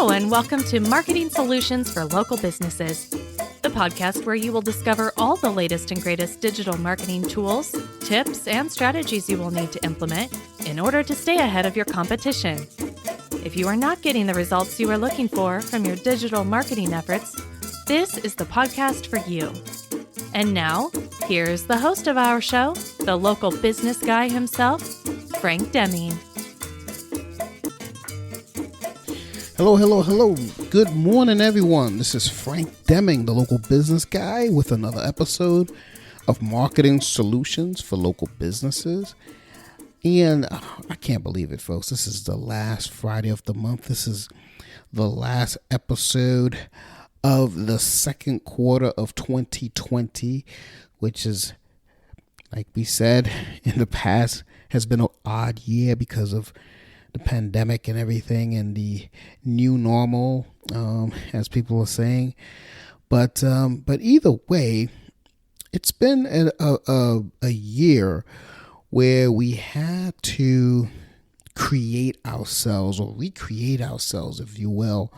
Hello, and welcome to Marketing Solutions for Local Businesses, the podcast where you will discover all the latest and greatest digital marketing tools, tips, and strategies you will need to implement in order to stay ahead of your competition. If you are not getting the results you are looking for from your digital marketing efforts, this is the podcast for you. And now, here's the host of our show, the local business guy himself, Frank Deming. Hello. Good morning, everyone. This is Frank Deming, the local business guy, with another episode of Marketing Solutions for Local Businesses. And I can't believe it, folks. This is the last Friday of the month. This is the last episode of the second quarter of 2020, which is, like we said in the past, has been an odd year because of the pandemic and everything and the new normal, as people are saying. But either way, it's been a year where we had to create ourselves or recreate ourselves, if you will,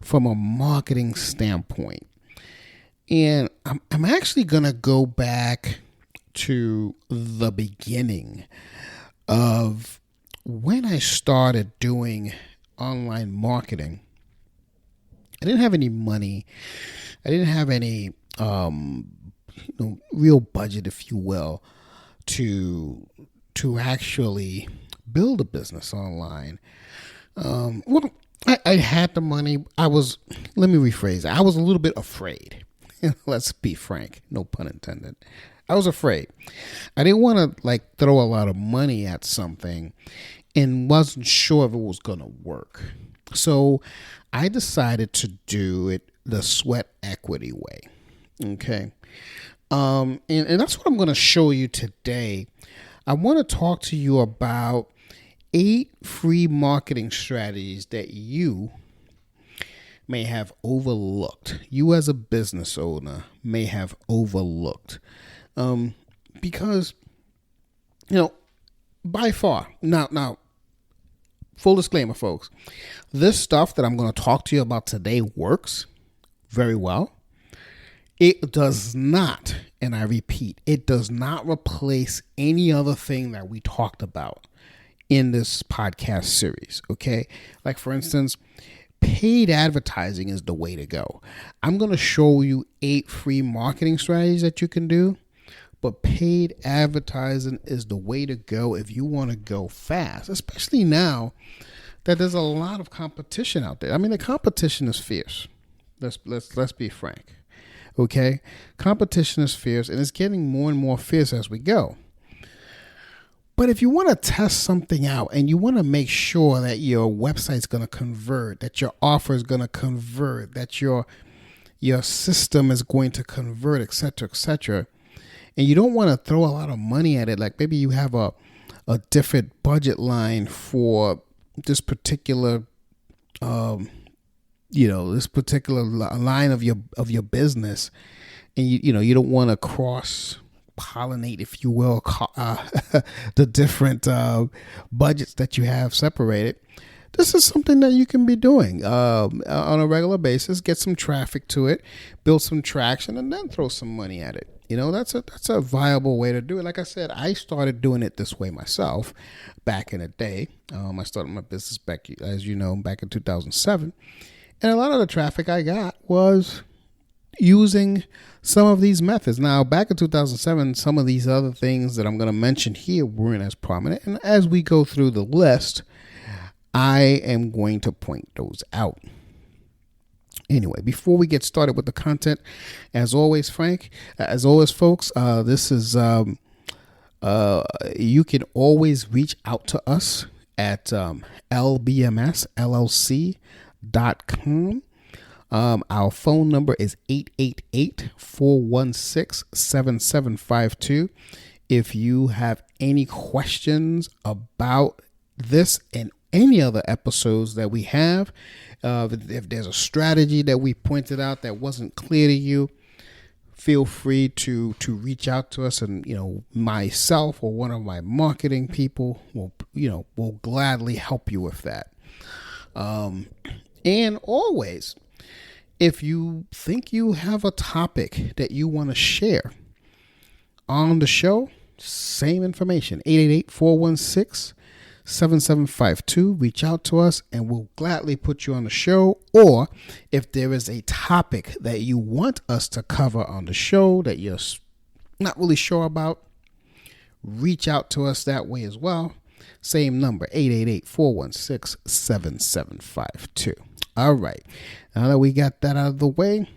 from a marketing standpoint. And I'm actually going to go back to the beginning of when I started doing online marketing. I didn't have any money. I didn't have any real budget, if you will, to actually build a business online. I had the money. Let me rephrase. I was a little bit afraid. Let's be frank. No pun intended. I was afraid. I didn't want to throw a lot of money at something and wasn't sure if it was going to work. So I decided to do it the sweat equity way. Okay. And that's what I'm going to show you today. I want to talk to you about 8 free marketing strategies that you may have overlooked. You as a business owner may have overlooked. Because, by far, now, full disclaimer, folks, this stuff that I'm going to talk to you about today works very well. It does not, and I repeat, it does not replace any other thing that we talked about in this podcast series, okay? Like, for instance, paid advertising is the way to go. I'm going to show you 8 free marketing strategies that you can do, but paid advertising is the way to go if you want to go fast, especially now that there's a lot of competition out there. I mean, the competition is fierce. Let's be frank. Okay? Competition is fierce, and it's getting more and more fierce as we go. But if you want to test something out and you want to make sure that your website's going to convert, that your offer is going to convert, that your system is going to convert, et cetera, and you don't want to throw a lot of money at it, like maybe you have a different budget line for this particular this particular line of your business, and you don't want to cross pollinate, if you will, the different budgets that you have separated. This is something that you can be doing on a regular basis. Get some traffic to it, build some traction, and then throw some money at it. That's a viable way to do it. Like I said, I started doing it this way myself back in the day. I started my business back in 2007. And a lot of the traffic I got was using some of these methods. Now, back in 2007, some of these other things that I'm going to mention here weren't as prominent. And as we go through the list, I am going to point those out. Anyway, before we get started with the content, as always, Frank, folks, this is, you can always reach out to us at lbmsllc.com. Our phone number is 888-416-7752. If you have any questions about this and any other episodes that we have, if there's a strategy that we pointed out that wasn't clear to you, feel free to reach out to us, and myself or one of my marketing people will gladly help you with that. And always, if you think you have a topic that you want to share on the show, same information, 888-416-7752. Reach out to us and we'll gladly put you on the show. Or if there is a topic that you want us to cover on the show that you're not really sure about, reach out to us that way as well. Same number, 888-416-7752. All right. Now that we got that out of the way,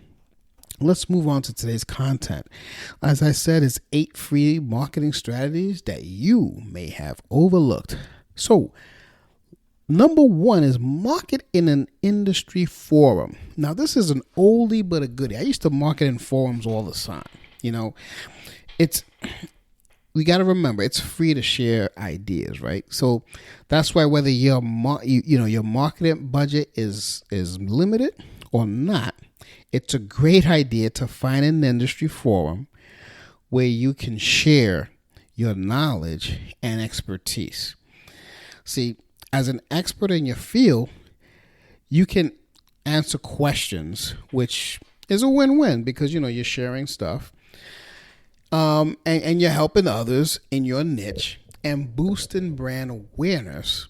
let's move on to today's content. As I said, it's 8 free marketing strategies that you may have overlooked. So, number 1 is market in an industry forum. Now, this is an oldie but a goodie. I used to market in forums all the time. We got to remember, it's free to share ideas, right? So that's why whether your marketing budget is limited or not, it's a great idea to find an industry forum where you can share your knowledge and expertise. See, as an expert in your field, you can answer questions, which is a win-win because, you're sharing stuff. And you're helping others in your niche and boosting brand awareness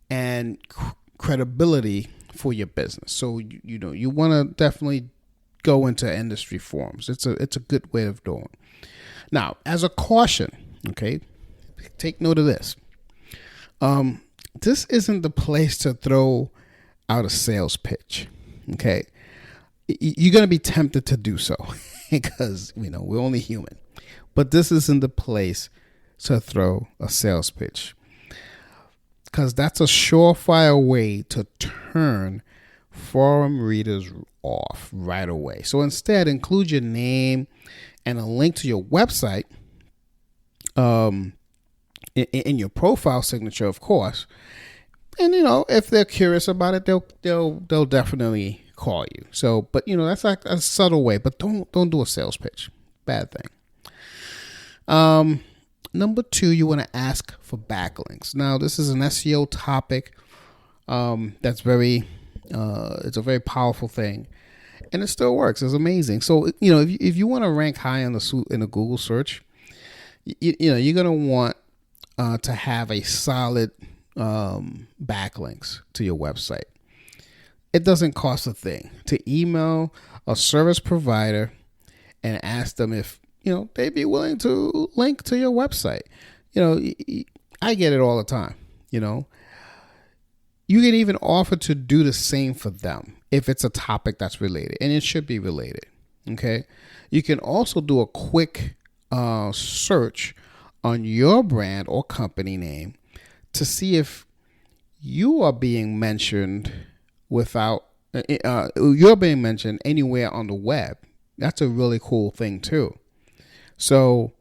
and credibility for your business. So, you want to definitely go into industry forums. It's a good way of doing it. Now, as a caution, okay, take note of this. This isn't the place to throw out a sales pitch, okay? You're going to be tempted to do so because, we're only human. But this isn't the place to throw a sales pitch because that's a surefire way to turn forum readers off right away. So instead, include your name and a link to your website in your profile signature, of course. And, if they're curious about it, they'll definitely call you. So, but that's like a subtle way, but don't do a sales pitch. Bad thing. Number 2, you want to ask for backlinks. Now, this is an SEO topic. That's it's a very powerful thing, and it still works. It's amazing. So, if you want to rank high in a Google search, you're gonna want to have a solid backlinks to your website. It doesn't cost a thing to email a service provider and ask them if, they'd be willing to link to your website. I get it all the time, You can even offer to do the same for them if it's a topic that's related, and it should be related, okay? You can also do a quick search on your brand or company name to see if you are being mentioned you're being mentioned anywhere on the web. That's a really cool thing too. So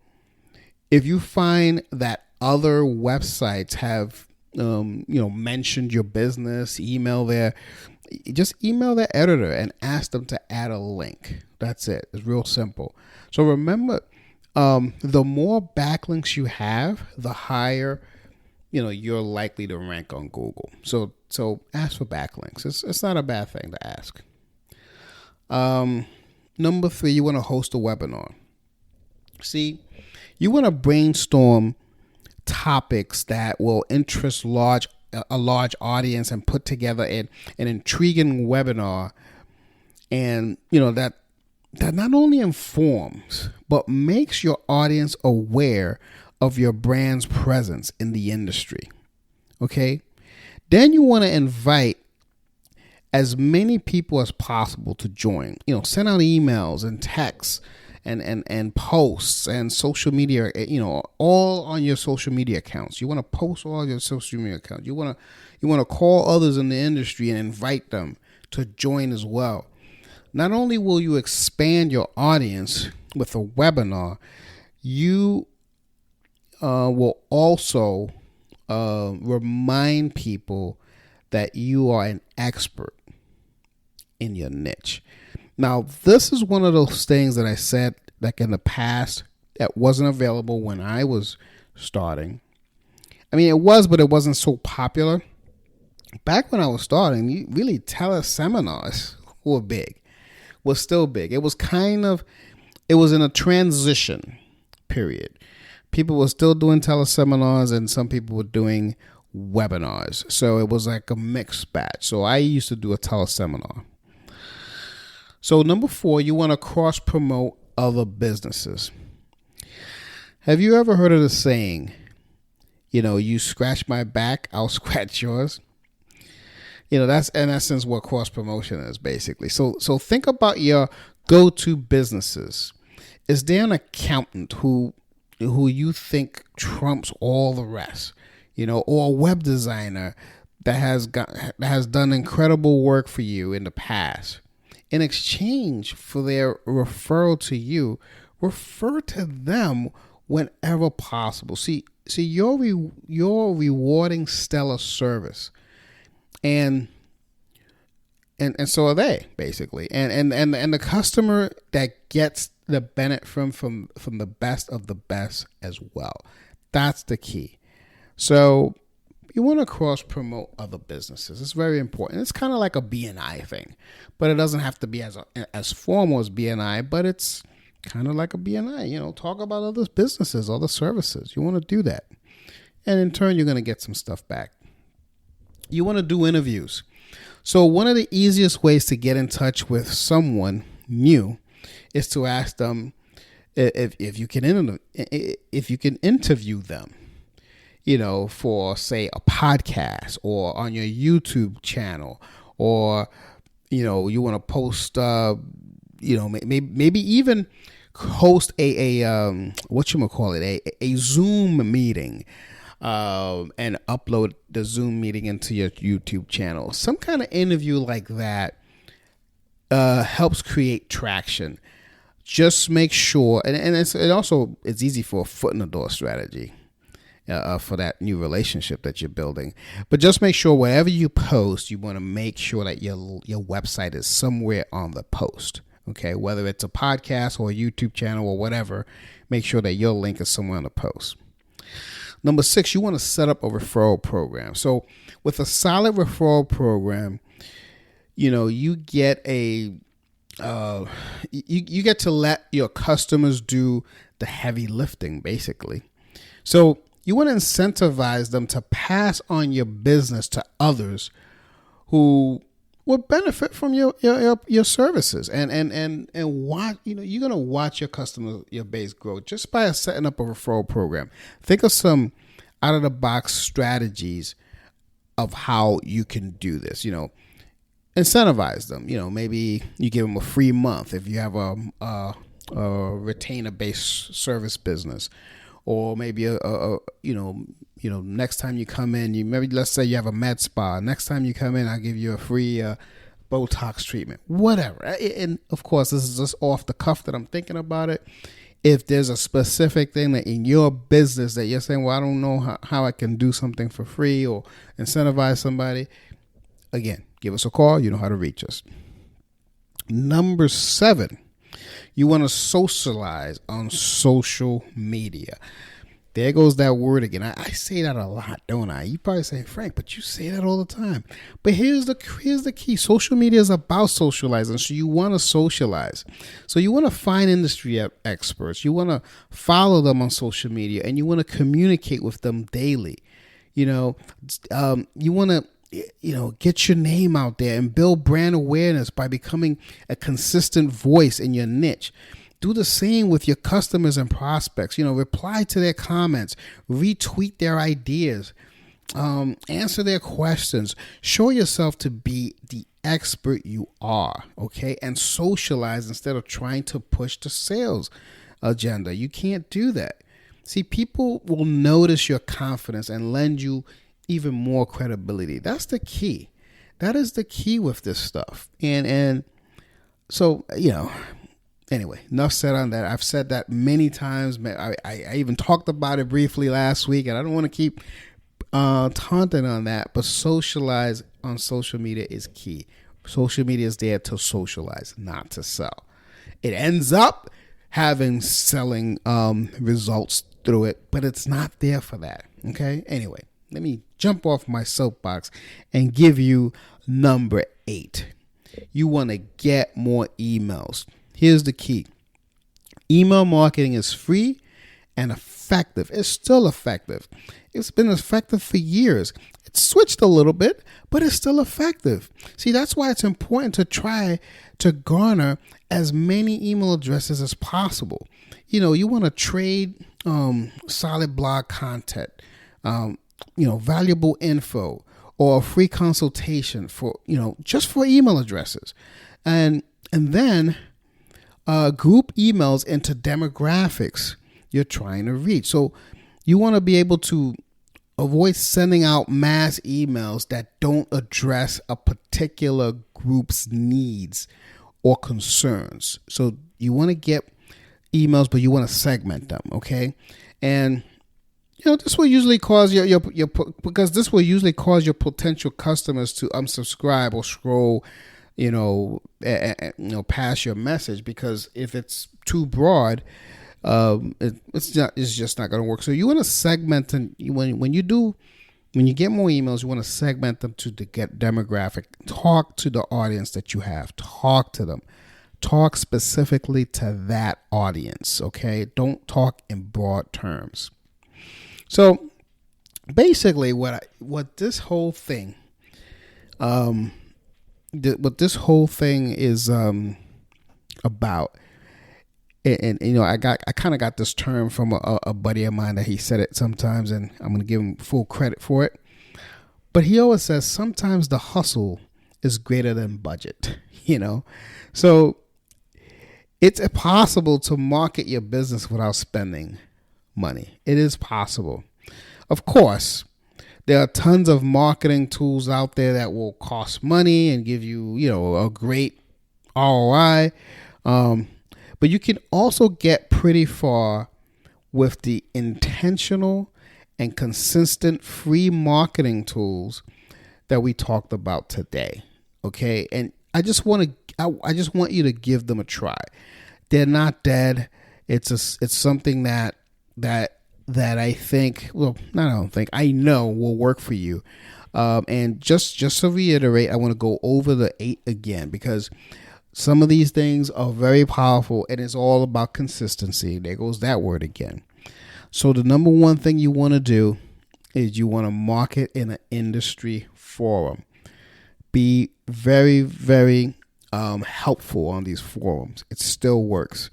if you find that other websites have mentioned your business, just email their editor and ask them to add a link. That's it. It's real simple. So remember, the more backlinks you have, the higher you're likely to rank on Google. So ask for backlinks. It's not a bad thing to ask. Number 3, you want to host a webinar. See, you want to brainstorm topics that will interest a large audience and put together an intriguing webinar, and that not only informs but makes your audience aware of your brand's presence in the industry. Okay? Then you want to invite as many people as possible to join. Send out emails and texts and posts and social media, all on your social media accounts. You want to post all your social media accounts. You want to call others in the industry and invite them to join as well. Not only will you expand your audience with a webinar, you will also remind people that you are an expert in your niche. Now, this is one of those things that I said like in the past that wasn't available when I was starting. I mean, it was, but it wasn't so popular. back when I was starting, really teleseminars were big, was still big. It was in a transition period. People were still doing teleseminars and some people were doing webinars. So it was like a mixed batch. So I used to do a teleseminar. So number 4, you want to cross promote other businesses. Have you ever heard of the saying, you scratch my back, I'll scratch yours? That's in essence what cross promotion is basically. So think about your go-to businesses. Is there an accountant who you think trumps all the rest, or a web designer that has done incredible work for you in the past? In exchange for their referral to you, refer to them whenever possible. See, you're rewarding stellar service, and so are they basically, and the customer that gets the benefit from the best of the best as well. That's the key. So you want to cross promote other businesses. It's very important. It's kind of like a BNI thing, but it doesn't have to be as formal as BNI, but it's kind of like a BNI. Talk about other businesses, other services. You want to do that. And in turn, you're going to get some stuff back. You want to do interviews. So one of the easiest ways to get in touch with someone new is to ask them if you can interview them, for say a podcast or on your YouTube channel, or you want to post maybe even host a Zoom meeting, and upload the Zoom meeting into your YouTube channel. Some kind of interview like that helps create traction. Just make sure, and it's easy for a foot in the door strategy for that new relationship that you're building. But just make sure wherever you post, you want to make sure that your website is somewhere on the post. Okay, whether it's a podcast or a YouTube channel or whatever, make sure that your link is somewhere on the post. Number 6, you want to set up a referral program. So with a solid referral program, you get you get to let your customers do the heavy lifting, basically. So you want to incentivize them to pass on your business to others who will benefit from your services, and watch. You're gonna watch your base grow just by setting up a referral program. Think of some out of the box strategies of how you can do this. Incentivize them. Maybe you give them a free month if you have a retainer-based service business, or maybe next time you come in, let's say you have a med spa. Next time you come in, I'll give you a free Botox treatment, whatever. And of course, this is just off the cuff that I'm thinking about it. If there's a specific thing that in your business that you're saying, well, I don't know how I can do something for free or incentivize somebody, again, give us a call. You know how to reach us. Number 7, you want to socialize on social media. There goes that word again. I say that a lot, don't I? You probably say, Frank, but you say that all the time. But here's the key. Social media is about socializing, so you want to socialize. So you want to find industry experts. You want to follow them on social media, and you want to communicate with them daily. You want to get your name out there and build brand awareness by becoming a consistent voice in your niche. Do the same with your customers and prospects. Reply to their comments, retweet their ideas, answer their questions. Show yourself to be the expert you are, okay? And socialize instead of trying to push the sales agenda. You can't do that. See, people will notice your confidence and lend you even more credibility. That's the key. That is the key with this stuff. And so, anyway, enough said on that. I've said that many times. I even talked about it briefly last week, and I don't want to keep taunting on that, but socialize on social media is key. Social media is there to socialize, not to sell. It ends up having selling results through it, but it's not there for that. Okay? Anyway, jump off my soapbox and give you number 8. You want to get more emails. Here's the key. Email marketing is free and effective. It's still effective. It's been effective for years. It's switched a little bit, but it's still effective. See, that's why it's important to try to garner as many email addresses as possible. You want to trade solid blog content, valuable info, or a free consultation for, just for email addresses. And then group emails into demographics you're trying to reach. So you want to be able to avoid sending out mass emails that don't address a particular group's needs or concerns. So you want to get emails, but you want to segment them, okay? And this will usually cause your potential customers to unsubscribe or scroll, past your message, because if it's too broad, it's just not going to work. So you want to segment, and when you get more emails, you want to segment them to get demographic. Talk to the audience that you have. Talk to them. Talk specifically to that audience. Okay, don't talk in broad terms. So basically, what this whole thing is about. And I kind of got this term from a buddy of mine that he said it sometimes, and I'm going to give him full credit for it. But he always says sometimes the hustle is greater than budget, So it's possible to market your business without spending money. It is possible. Of course, there are tons of marketing tools out there that will cost money and give you, a great ROI. But you can also get pretty far with the intentional and consistent free marketing tools that we talked about today. Okay. And I just want you to give them a try. They're not dead. It's something that I think, I know will work for you. And just to reiterate, I want to go over the 8 again, because some of these things are very powerful, and it's all about consistency. There goes that word again. So the number one thing you want to do is you want to market in an industry forum. Be very, very helpful on these forums. It still works.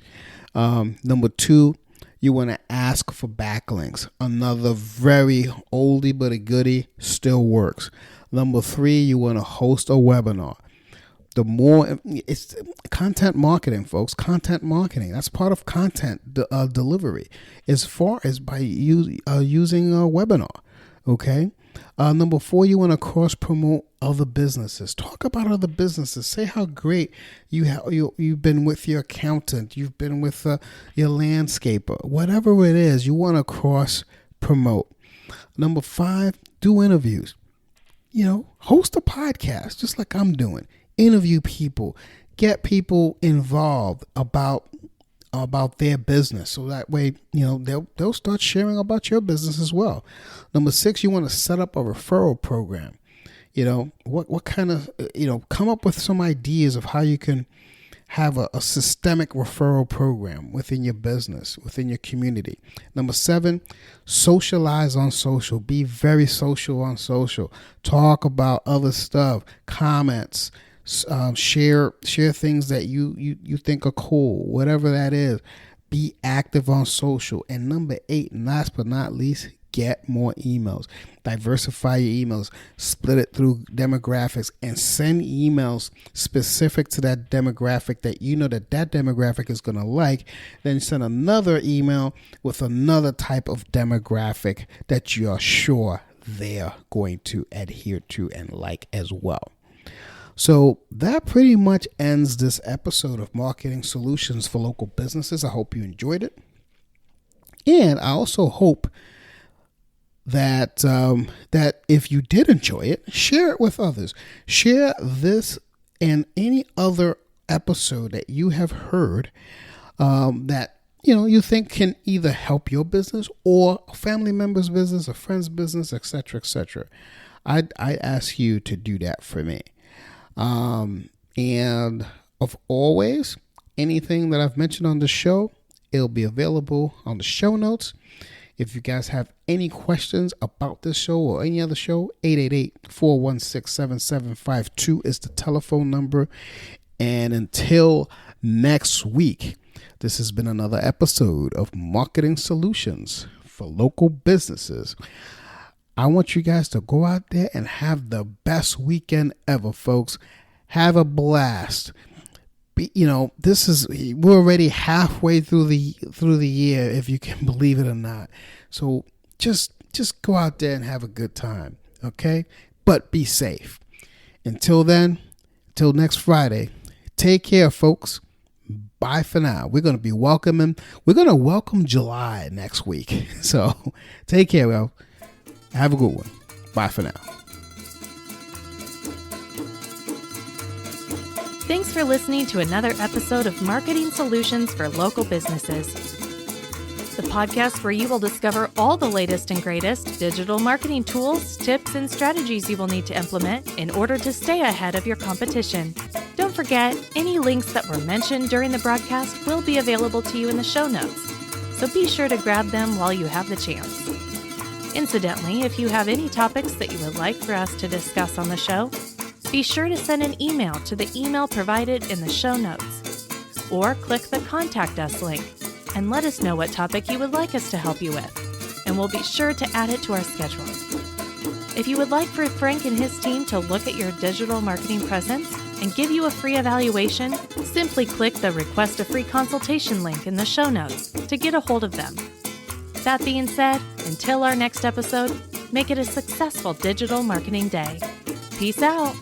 Number 2, you want to ask for backlinks. Another very oldie but a goodie, still works. Number 3, you want to host a webinar. The more it's content marketing, folks. Content marketing, that's part of content delivery, as far as by using a webinar. Okay. Number 4, you want to cross promote other businesses. Talk about other businesses. Say how great you've been with your accountant. You've been with your landscaper. Whatever it is, you want to cross promote. Number 5, do interviews. Host a podcast just like I'm doing. Interview people, get people involved about their business, so that way they'll start sharing about your business as well. Number 6, you want to set up a referral program. What kind of come up with some ideas of how you can have a systemic referral program within your business, within your community. Number 7, socialize on social. Be very social on social. Talk about other stuff, comments. Share things that you think are cool, whatever that is. Be active on social. And number 8, and last but not least, get more emails. Diversify your emails. Split it through demographics and send emails specific to that demographic that that demographic is going to like. Then send another email with another type of demographic that you're sure they're going to adhere to and like as well. So that pretty much ends this episode of Marketing Solutions for Local Businesses. I hope you enjoyed it. And I also hope that that if you did enjoy it, share it with others. Share this and any other episode that you have heard that you think can either help your business or a family member's business, a friend's business, etc., etc. I ask you to do that for me. And of always, anything that I've mentioned on the show, it'll be available on the show notes. If you guys have any questions about this show or any other show, 888-416-7752 is the telephone number. And until next week, this has been another episode of Marketing Solutions for Local Businesses. I want you guys to go out there and have the best weekend ever, folks. Have a blast. We're already halfway through the year, if you can believe it or not. So just go out there and have a good time, okay? But be safe. Until then, until next Friday, take care, folks. Bye for now. We're going to welcome July next week. So take care, well. Have a good one. Bye for now. Thanks for listening to another episode of Marketing Solutions for Local Businesses, the podcast where you will discover all the latest and greatest digital marketing tools, tips, and strategies you will need to implement in order to stay ahead of your competition. Don't forget, any links that were mentioned during the broadcast will be available to you in the show notes, so be sure to grab them while you have the chance. Incidentally, if you have any topics that you would like for us to discuss on the show, be sure to send an email to the email provided in the show notes, or click the Contact Us link and let us know what topic you would like us to help you with, and we'll be sure to add it to our schedule. If you would like for Frank and his team to look at your digital marketing presence and give you a free evaluation, simply click the Request a Free Consultation link in the show notes to get a hold of them. That being said, until our next episode, make it a successful digital marketing day. Peace out.